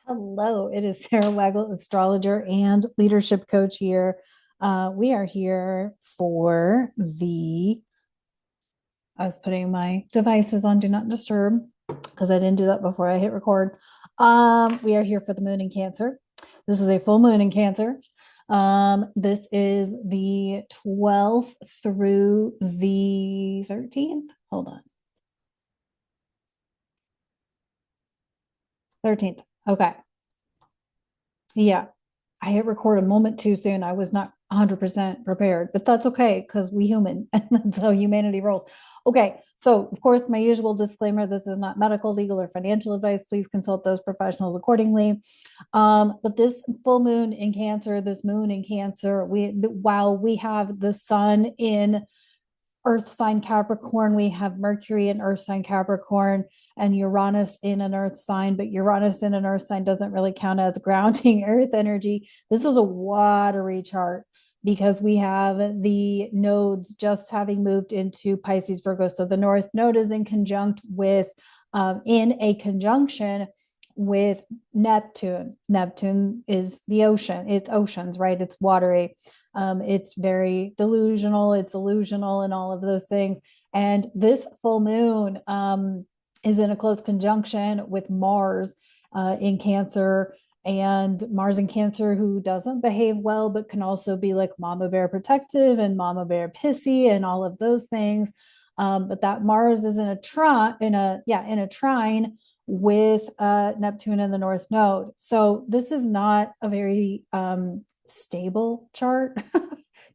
Hello, it is Sarah Waggle, astrologer and leadership coach here. We are here for I was putting my devices on Do Not Disturb because I didn't do that before I hit record. We are here for the moon in Cancer. This is a full moon in Cancer. This is the 12th through the 13th. Hold on. 13th. Okay. Yeah. I hit record a moment too soon. I was not 100% prepared, but that's okay because we human and that's how humanity rolls. Okay, so of course, my usual disclaimer: this is not medical, legal, or financial advice. Please consult those professionals accordingly. But this full moon in Cancer, this moon in Cancer, while we have the sun in Earth sign Capricorn, we have Mercury in Earth sign Capricorn and Uranus in an Earth sign, but Uranus in an Earth sign doesn't really count as grounding Earth energy. This is a watery chart because we have the nodes just having moved into Pisces Virgo. So the North Node is in a conjunction with Neptune. Neptune is the ocean. It's oceans, right? It's watery. It's very delusional, it's illusional, and all of those things. And this full moon is in a close conjunction with Mars in Cancer. And Mars in Cancer, who doesn't behave well, but can also be like mama bear protective and mama bear pissy and all of those things. But that Mars is in a trine with Neptune in the North Node. So this is not a very stable chart.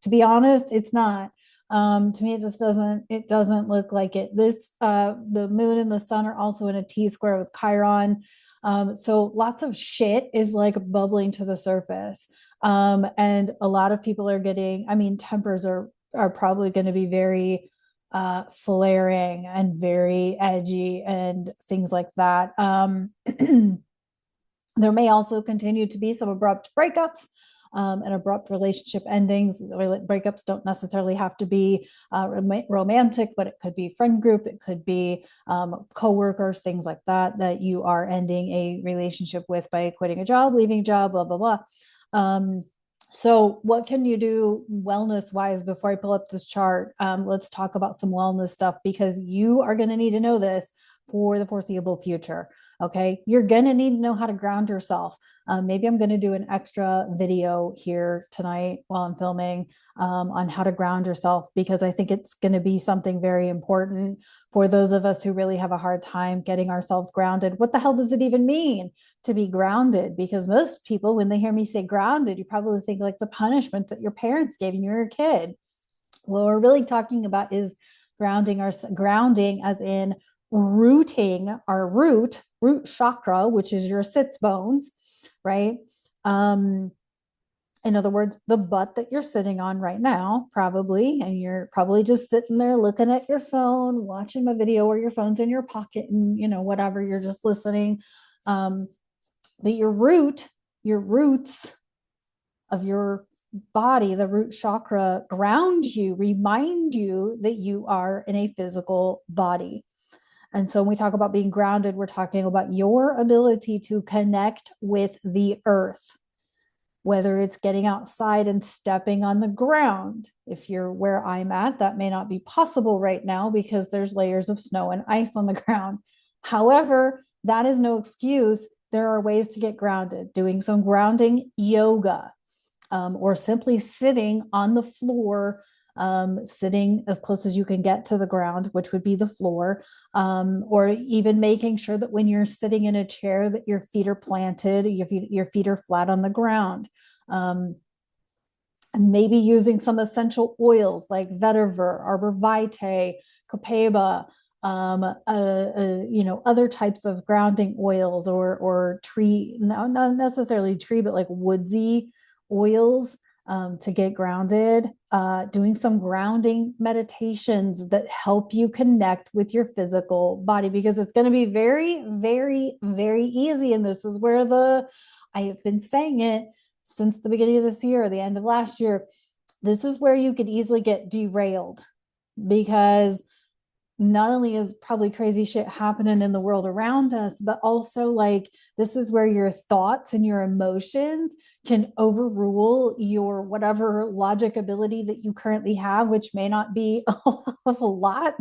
To be honest, it's not. To me, it doesn't look like it. The moon and the sun are also in a T square with Chiron. So lots of shit is like bubbling to the surface. And a lot of people are tempers are probably going to be very flaring and very edgy and things like that. There may also continue to be some abrupt breakups and abrupt relationship endings. Breakups don't necessarily have to be romantic, but it could be friend group, it could be coworkers, things like that you are ending a relationship with by quitting a job, leaving a job, blah, blah, blah. So what can you do wellness wise before I pull up this chart? Let's talk about some wellness stuff because you are going to need to know this for the foreseeable future. Okay. You're going to need to know how to ground yourself. Maybe I'm going to do an extra video here tonight while I'm filming on how to ground yourself because I think it's going to be something very important for those of us who really have a hard time getting ourselves grounded. What the hell does it even mean to be grounded? Because most people, when they hear me say grounded, you probably think like the punishment that your parents gave when you were a kid. What we're really talking about is grounding as in rooting our root chakra, which is your sits bones, right? In other words, the butt that you're sitting on right now, probably, and you're probably just sitting there looking at your phone, watching my video, or your phone's in your pocket, and whatever, you're just listening. But your roots of your body, the root chakra, ground you, remind you that you are in a physical body. And so when we talk about being grounded, we're talking about your ability to connect with the earth, whether it's getting outside and stepping on the ground. If you're where I'm at, that may not be possible right now because there's layers of snow and ice on the ground. However, that is no excuse. There are ways to get grounded, doing some grounding yoga, or simply sitting on the floor, sitting as close as you can get to the ground, which would be the floor, or even making sure that when you're sitting in a chair that your feet are planted, your feet are flat on the ground. And maybe using some essential oils like vetiver, arbor vitae, copaiba, other types of grounding oils or tree, not necessarily tree, but like woodsy oils to get grounded, doing some grounding meditations that help you connect with your physical body because it's going to be very, very, very easy. And this is where I have been saying it since the beginning of this year, the end of last year. This is where you could easily get derailed because not only is probably crazy shit happening in the world around us, but also like this is where your thoughts and your emotions can overrule your whatever logic ability that you currently have, which may not be a lot.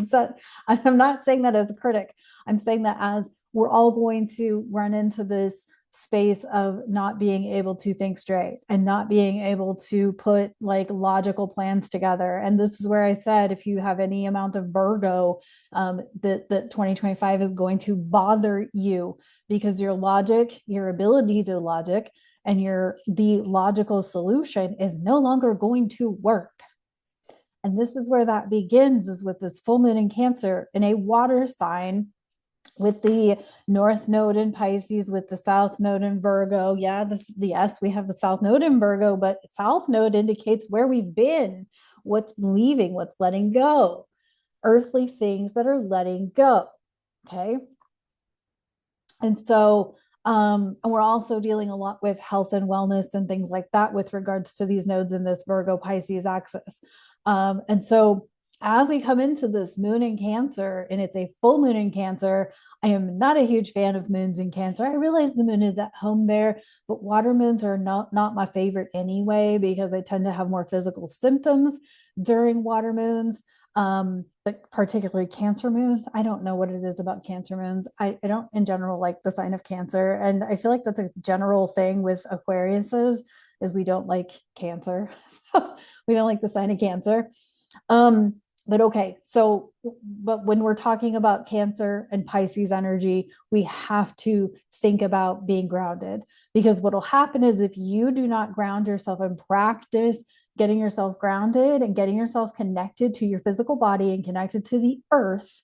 So I'm not saying that as a critic. I'm saying that as we're all going to run into this space of not being able to think straight and not being able to put like logical plans together. And this is where I said, if you have any amount of Virgo, that 2025 is going to bother you because your logic, your ability to logic, and the logical solution is no longer going to work. And this is where that begins, is with this full moon in Cancer in a water sign, with the North Node in Pisces, with the South Node in Virgo. Yeah, yes, we have the South Node in Virgo, but South Node indicates where we've been, what's leaving, what's letting go, earthly things that are letting go. Okay. And so, and we're also dealing a lot with health and wellness and things like that with regards to these nodes in this Virgo Pisces axis. And so, as we come into this moon in Cancer, and it's a full moon in Cancer, I am not a huge fan of moons in Cancer. I realize the moon is at home there, but water moons are not my favorite anyway, because I tend to have more physical symptoms during water moons. But particularly Cancer moons, I don't know what it is about Cancer moons. I don't in general like the sign of Cancer. And I feel like that's a general thing with Aquariuses, is we don't like Cancer. So we don't like the sign of Cancer. But okay, so, but when we're talking about Cancer and Pisces energy, we have to think about being grounded, because what will happen is if you do not ground yourself and practice getting yourself grounded and getting yourself connected to your physical body and connected to the earth.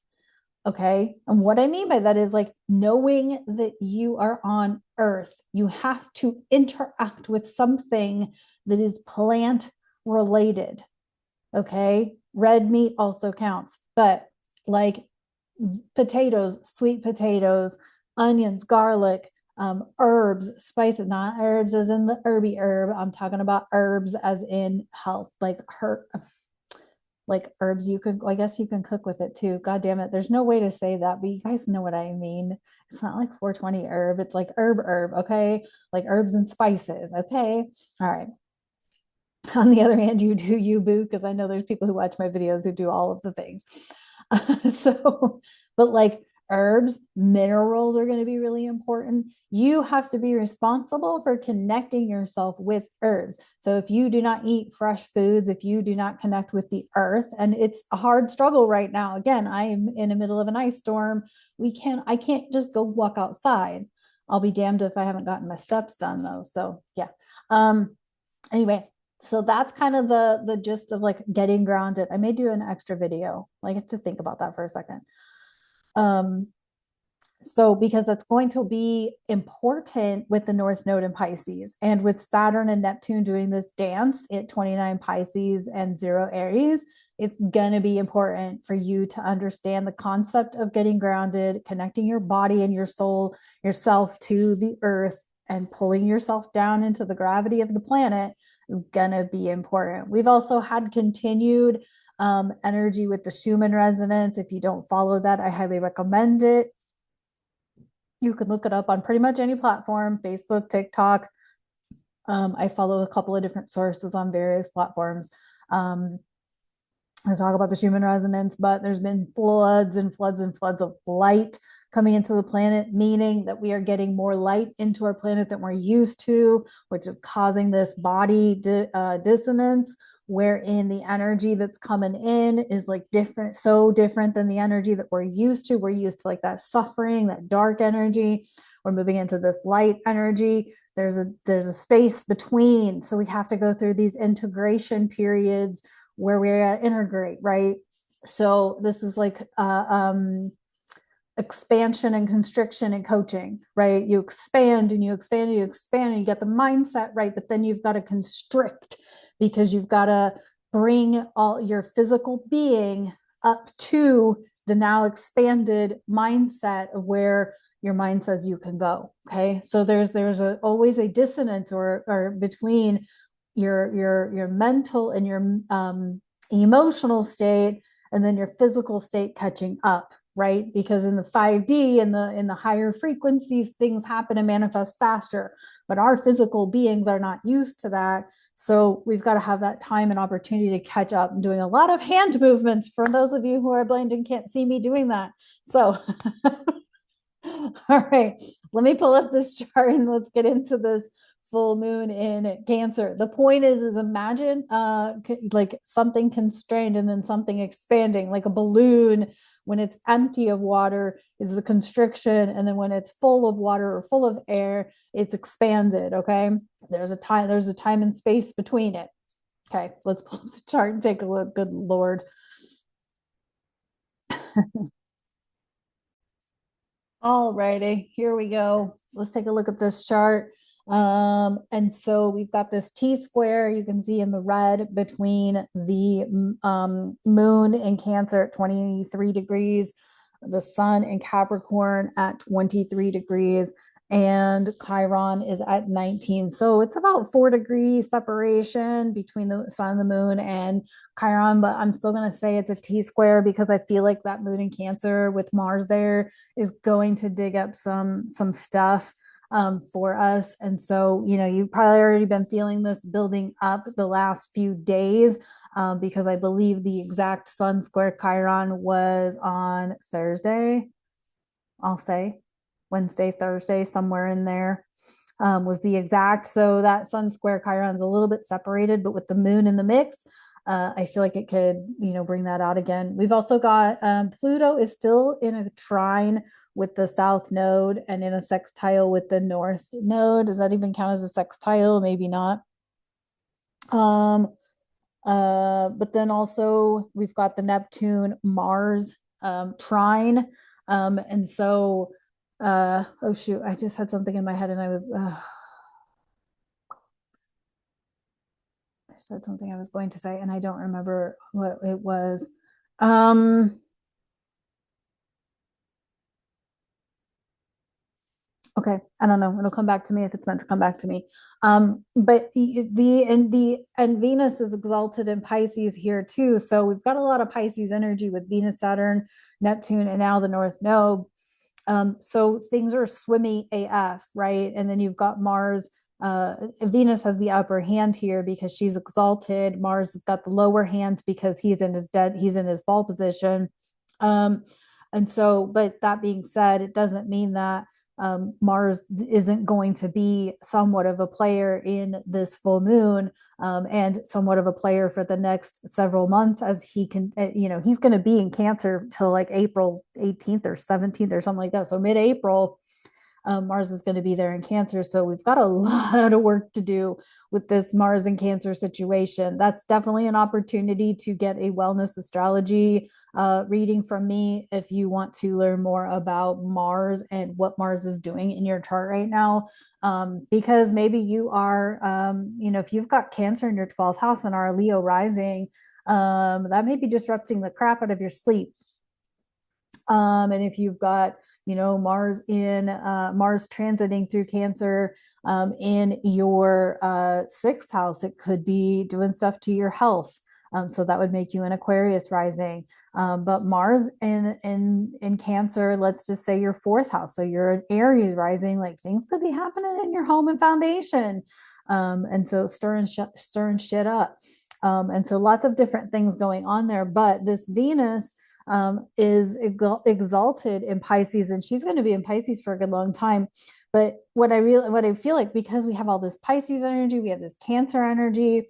Okay. And what I mean by that is like knowing that you are on earth, you have to interact with something that is plant related. Okay. Red meat also counts, but like potatoes, sweet potatoes, onions, garlic, herbs, spices, not herbs as in the herby herb. I'm talking about herbs as in health, like herbs you can, I guess you can cook with it too. God damn it. There's no way to say that, but you guys know what I mean. It's not like 420 herb. It's like herb. Okay. Like herbs and spices. Okay. All right. On the other hand, you do you, boo, because I know there's people who watch my videos who do all of the things. So, but like herbs, minerals are going to be really important. You have to be responsible for connecting yourself with herbs. So if you do not eat fresh foods, if you do not connect with the earth, and it's a hard struggle right now. Again, I am in the middle of an ice storm. I can't just go walk outside. I'll be damned if I haven't gotten my steps done though. So yeah. Anyway, so that's kind of the gist of like getting grounded. I may do an extra video. Like, I have to think about that for a second. Um, so because that's going to be important with the North Node in Pisces, and with Saturn and Neptune doing this dance at 29 Pisces and 0 Aries, it's going to be important for you to understand the concept of getting grounded, connecting your body and your soul, yourself to the earth, and pulling yourself down into the gravity of the planet is going to be important. We've also had continued energy with the Schumann resonance. If you don't follow that, I highly recommend it. You can look it up on pretty much any platform, Facebook, TikTok. I follow a couple of different sources on various platforms. I talk about the Schumann resonance, but there's been floods and floods and floods of light coming into the planet, meaning that we are getting more light into our planet than we're used to, which is causing this body dissonance, wherein the energy that's coming in is like different, so different than the energy that we're used to. We're used to like that suffering, that dark energy. We're moving into this light energy. There's a space between. So we have to go through these integration periods where we're at integrate, right? So this is like expansion and constriction and coaching, right? You expand and you expand and you expand and you get the mindset right, but then you've got to constrict, because you've got to bring all your physical being up to the now expanded mindset of where your mind says you can go. Okay. So there's always a dissonance or between your mental and your emotional state, and then your physical state catching up, right? Because in the 5D and in the higher frequencies, things happen and manifest faster, but our physical beings are not used to that. So we've got to have that time and opportunity to catch up. I'm doing a lot of hand movements for those of you who are blind and can't see me doing that. So all right, let me pull up this chart and let's get into this full moon in Cancer. The point is imagine like something constrained and then something expanding, like a balloon. When it's empty of water is the constriction, and then when it's full of water or full of air, it's expanded. Okay, there's a time and space between it. Okay, let's pull up the chart and take a look. Good Lord. All righty, here we go. Let's take a look at this chart. And so we've got this T square you can see in the red between the moon in Cancer at 23 degrees, the sun in Capricorn at 23 degrees, and Chiron is at 19. So it's about 4 degrees separation between the sun and the moon and Chiron, but I'm still going to say it's a T square because I feel like that moon in Cancer with Mars there is going to dig up some stuff for us. And so, you know, you've probably already been feeling this building up the last few days because I believe the exact sun square Chiron was on Thursday, I'll say Wednesday, Thursday, somewhere in there was the exact. So that sun square Chiron's a little bit separated, but with the moon in the mix, I feel like it could, you know, bring that out again. We've also got Pluto is still in a trine with the south node and in a sextile with the north node. Does that even count as a sextile? Maybe not. But then also we've got the Neptune Mars trine. And so, oh shoot, I just had something in my head and I said something I was going to say and I don't remember what it was. Okay, I don't know. It'll come back to me if it's meant to come back to me. But the Venus is exalted in Pisces here too. So we've got a lot of Pisces energy with Venus, Saturn, Neptune, and now the North Node. So things are swimmy AF, right? And then you've got Mars. Venus has the upper hand here because she's exalted. Mars has got the lower hand because he's in his fall position. And so, but that being said, it doesn't mean that Mars isn't going to be somewhat of a player in this full moon and somewhat of a player for the next several months as he can, you know, he's going to be in Cancer till like April 18th or 17th or something like that. So mid-April, Mars is going to be there in Cancer. So we've got a lot of work to do with this Mars and Cancer situation. That's definitely an opportunity to get a wellness astrology reading from me if you want to learn more about Mars and what Mars is doing in your chart right now. Because maybe you are, you know, if you've got Cancer in your 12th house and are a Leo rising, that may be disrupting the crap out of your sleep. And if you've got, you know, Mars transiting through Cancer in your sixth house, it could be doing stuff to your health. So that would make you an Aquarius rising. But Mars in Cancer, let's just say your fourth house. So you're an Aries rising, like things could be happening in your home and foundation. And so stirring shit up. And so lots of different things going on there. But this Venus is exalted in Pisces, and she's going to be in Pisces for a good long time. But what I feel like, because we have all this Pisces energy, we have this Cancer energy,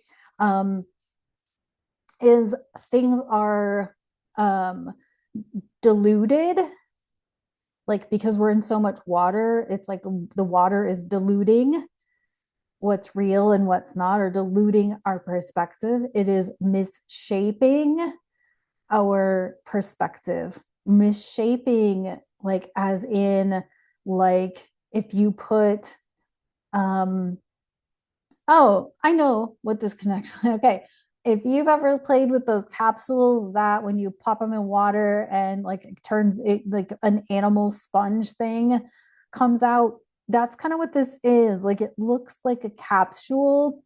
is things are diluted. Like because we're in so much water, it's like the water is diluting what's real and what's not, or diluting our perspective. It is misshaping our perspective, misshaping, like as in, like if you put oh, I know what this connection. Okay, if you've ever played with those capsules that when you pop them in water and like it turns it like an animal sponge thing comes out, that's kind of what this is. Like it looks like a capsule,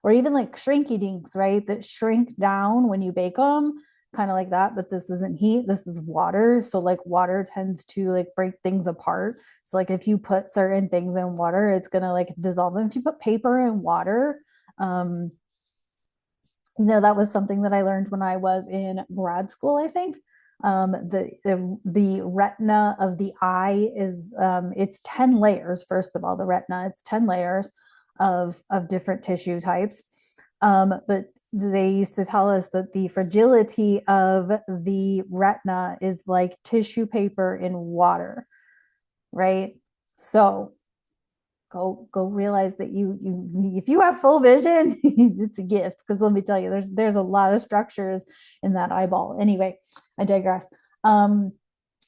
or even like shrinky dinks, right? That shrink down when you bake them, kind of like that, but this isn't heat, this is water. So like water tends to like break things apart. So like if you put certain things in water, it's gonna like dissolve them. If you put paper in water, um, that was something that I learned when I was in grad school, I think. The retina of the eye is it's 10 layers, first of all, the retina, it's 10 layers of different tissue types. But they used to tell us that the fragility of the retina is like tissue paper in water, right? So go realize that you if you have full vision, it's a gift, because let me tell you, there's a lot of structures in that eyeball. Anyway, I digress.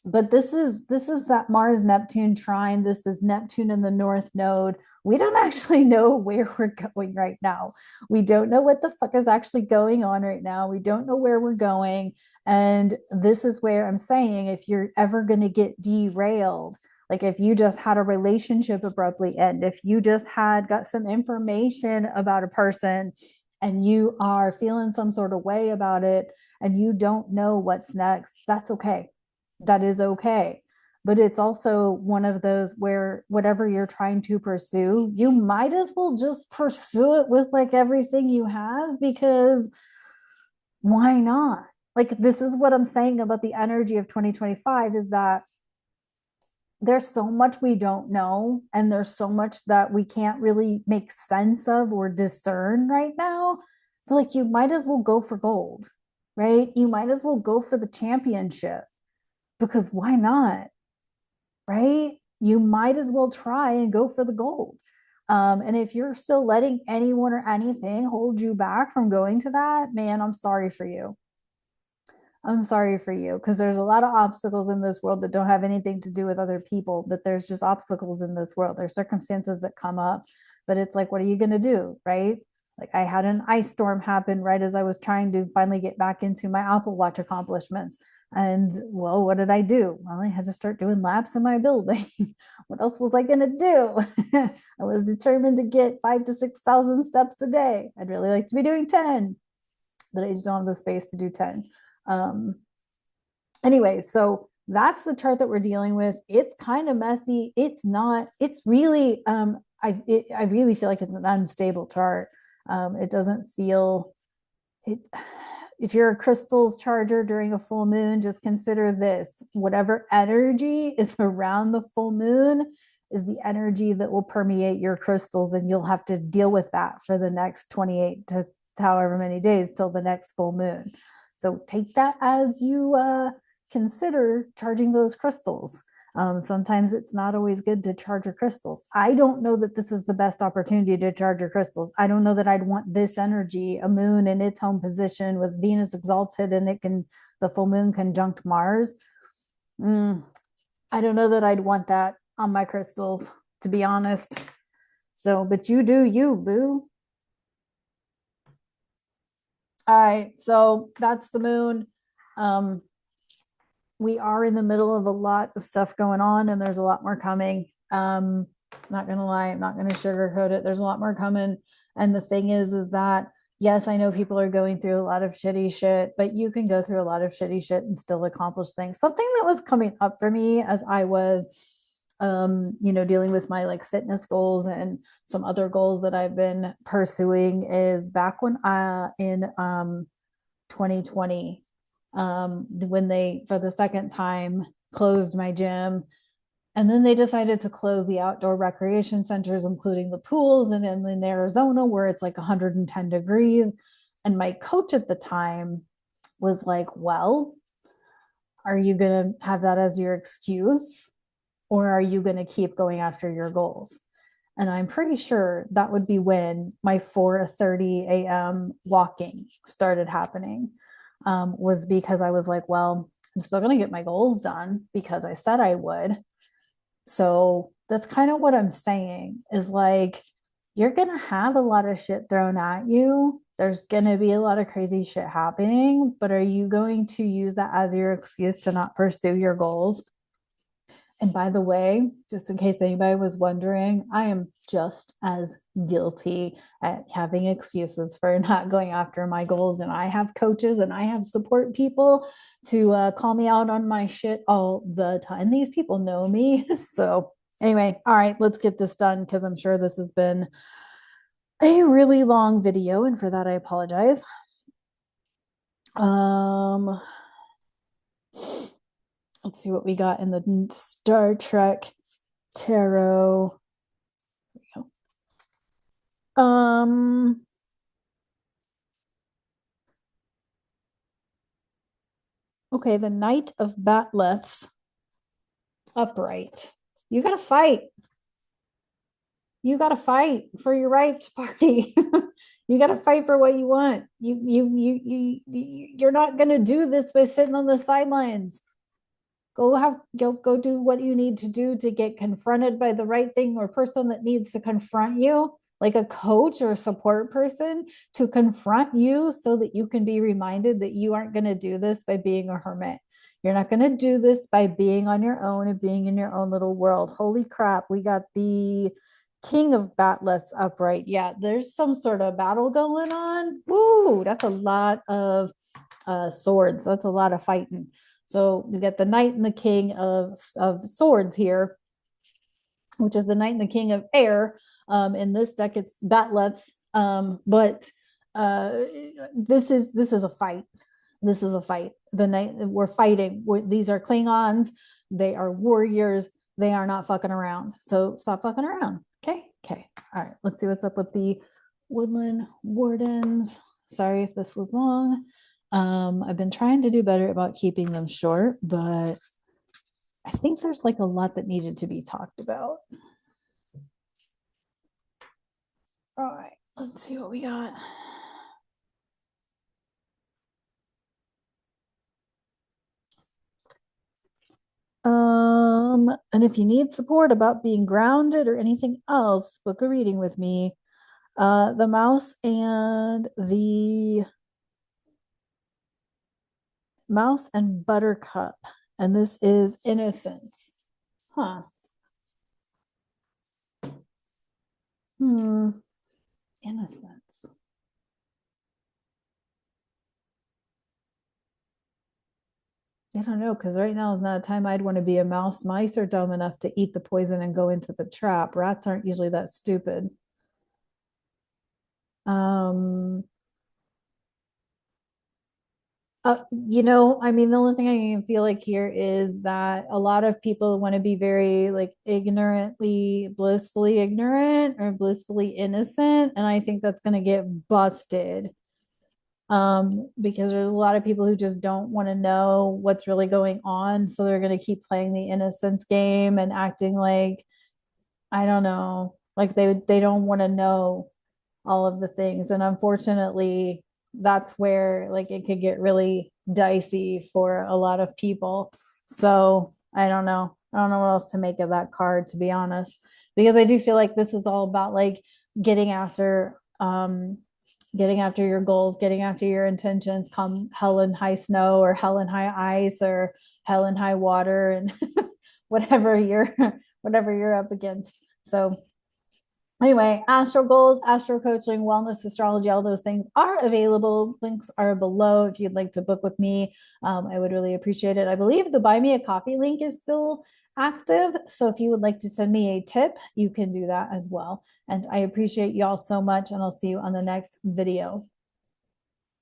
But this is that Mars Neptune trine. This is Neptune in the North Node. We don't actually know where we're going right now. We don't know what the fuck is actually going on right now. We don't know where we're going. And this is where I'm saying, if you're ever going to get derailed, like if you just had a relationship abruptly end, if you just had got some information about a person and you are feeling some sort of way about it and you don't know what's next, that's okay. That is okay. But it's also one of those where whatever you're trying to pursue, you might as well just pursue it with like everything you have, because why not? Like, this is what I'm saying about the energy of 2025, is that there's so much we don't know, and there's so much that we can't really make sense of or discern right now. So like you might as well go for gold, right? You might as well go for the championship, because why not? Right? You might as well try and go for the gold. And if you're still letting anyone or anything hold you back from going to that, man, I'm sorry for you. I'm sorry for you, because there's a lot of obstacles in this world that don't have anything to do with other people, but there's just obstacles in this world. There's circumstances that come up, but it's like, what are you going to do? Right? Like I had an ice storm happen right as I was trying to finally get back into my Apple Watch accomplishments. And well, what did I do? Well, I had to start doing laps in my building. What else was I going to do? I was determined to get 5 to 6,000 steps a day. I'd really like to be doing 10, but I just don't have the space to do 10. Um, anyway, so that's the chart that we're dealing with. It's kind of messy. It's not, it's really, I really feel like it's an unstable chart. It doesn't feel it. If you're a crystals charger during a full moon, just consider this: whatever energy is around the full moon is the energy that will permeate your crystals, and you'll have to deal with that for the next 28 to however many days till the next full moon. So take that as you consider charging those crystals. Sometimes it's not always good to charge your crystals. I don't know that this is the best opportunity to charge your crystals. I don't know that I'd want this energy, a moon in its home position with Venus exalted, and the full moon conjunct Mars. I don't know that I'd want that on my crystals, to be honest. So, but you do you, boo. All right, so that's the moon. Um, we are in the middle of a lot of stuff going on, and there's a lot more coming. I'm not gonna lie, I'm not gonna sugarcoat it. There's a lot more coming. And the thing is that yes, I know people are going through a lot of shitty shit, but you can go through a lot of shitty shit and still accomplish things. Something that was coming up for me as I was dealing with my like fitness goals and some other goals that I've been pursuing is back when in 2020, when they for the second time closed my gym, and then they decided to close the outdoor recreation centers, including the pools, and in Arizona where it's like 110 degrees. And my coach at the time was like, well, are you going to have that as your excuse, or are you going to keep going after your goals? And I'm pretty sure that would be when my 4:30 a.m. walking started happening, was because I was like, well, I'm still going to get my goals done because I said I would. So that's kind of what I'm saying, is like, you're going to have a lot of shit thrown at you. There's going to be a lot of crazy shit happening, but are you going to use that as your excuse to not pursue your goals? And by the way, just in case anybody was wondering, I am just as guilty at having excuses for not going after my goals. And I have coaches and I have support people to call me out on my shit all the time. And these people know me. So, anyway, all right, let's get this done because I'm sure this has been a really long video. And for that, I apologize. Let's see what we got in the Star Trek Tarot. Okay, the Knight of Batleths upright. You gotta fight. You gotta fight for your right to party. You gotta fight for what you want. You're not gonna do this by sitting on the sidelines. Go do what you need to do to get confronted by the right thing or person that needs to confront you, like a coach or a support person to confront you so that you can be reminded that you aren't going to do this by being a hermit. You're not going to do this by being on your own and being in your own little world. Holy crap, we got the King of Batleths upright. Yeah, there's some sort of battle going on. Woo, that's a lot of swords. That's a lot of fighting. So we get the Knight and the King of Swords here, which is the Knight and the King of Air. In this deck, it's Batleths, but this is a fight. This is a fight. The Knight, we're fighting. These are Klingons. They are warriors. They are not fucking around. So stop fucking around. Okay. Okay. All right. Let's see what's up with the Woodland Wardens. Sorry if this was long. I've been trying to do better about keeping them short, but I think there's like a lot that needed to be talked about. All right, let's see what we got. And if you need support about being grounded or anything else, book a reading with me. The Mouse and Buttercup, and this is Innocence. Huh. Innocence. I don't know, because right now is not a time I'd want to be a mouse. Mice are dumb enough to eat the poison and go into the trap. Rats aren't usually that stupid. I mean, the only thing I can feel like here is that a lot of people want to be very like ignorantly, blissfully ignorant or blissfully innocent. And I think that's going to get busted. Because there's a lot of people who just don't want to know what's really going on. So they're going to keep playing the innocence game and acting like, I don't know, like they don't want to know all of the things. And unfortunately, that's where like it could get really dicey for a lot of people. So I don't know. I don't know what else to make of that card, to be honest, because I do feel like this is all about like getting after your goals, getting after your intentions, come hell and high snow or hell and high ice or hell and high water and whatever you're up against. So anyway, Astro Goals, Astro Coaching, Wellness, Astrology, all those things are available. Links are below if you'd like to book with me. I would really appreciate it. I believe the Buy Me a Coffee link is still active. So if you would like to send me a tip, you can do that as well. And I appreciate y'all so much, and I'll see you on the next video.